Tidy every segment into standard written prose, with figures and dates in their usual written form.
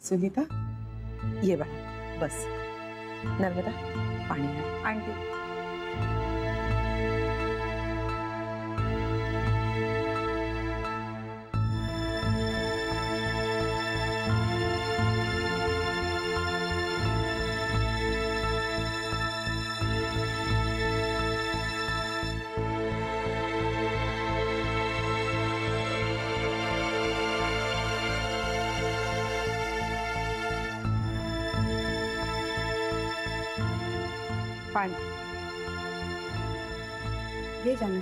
सुनीता ये बाळा बस. नर्मदा पाणी आण. आणते. पाणी घे जाणं.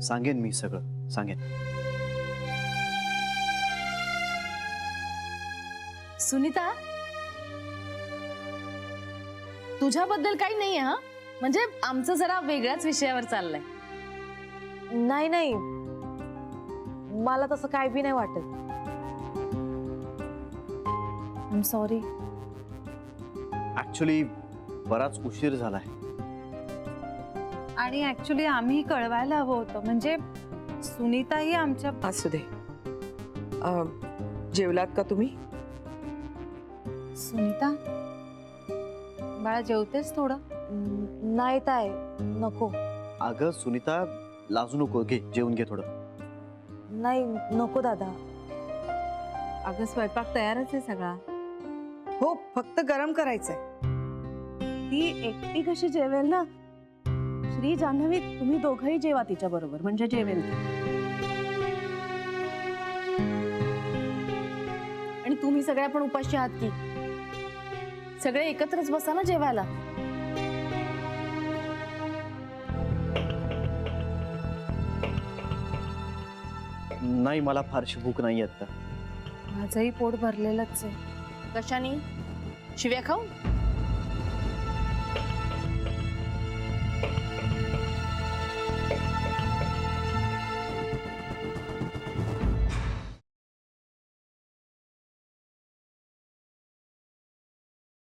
सांगेन मी सगळं सांगेन. सुनीता तुझ्याबद्दल काही नाही हा, म्हणजे आमचं जरा वेगळ्याच विषयावर चाललंय. नाही नाही, मला तसं काय बी नाही वाटत. I am sorry. ऍक्च्युली बराच उशीर झालाय. आणि ऍक्च्युली आम्ही कळवायला हवं होतं, म्हणजे सुनीताही आमच्या. असू दे. जेवलात का तुम्ही? सुनीता बाळा जेवतेस थोडं? नाही ताई, नको. अगं सुनीता लाजू नको, घे जेवून घे थोडं. नाही नको दादा. अगं स्वयंपाक तयारच आहे सगळा. हो, फक्त गरम करायचंय. ती एकटी कशी जेवेल ना. श्री जान्हवी तुम्ही दोघंही जेवा तिच्या बरोबर, म्हणजे जेवेल ती. आणि तुम्ही सगळ्या पण उपाशी आहात की? सगळे एकत्रच बसा ना जेवायला. नाही, मला फारशी भूक नाही आता. माझंही पोट भरलेलंच आहे. कशाने? शिव्या खाऊन?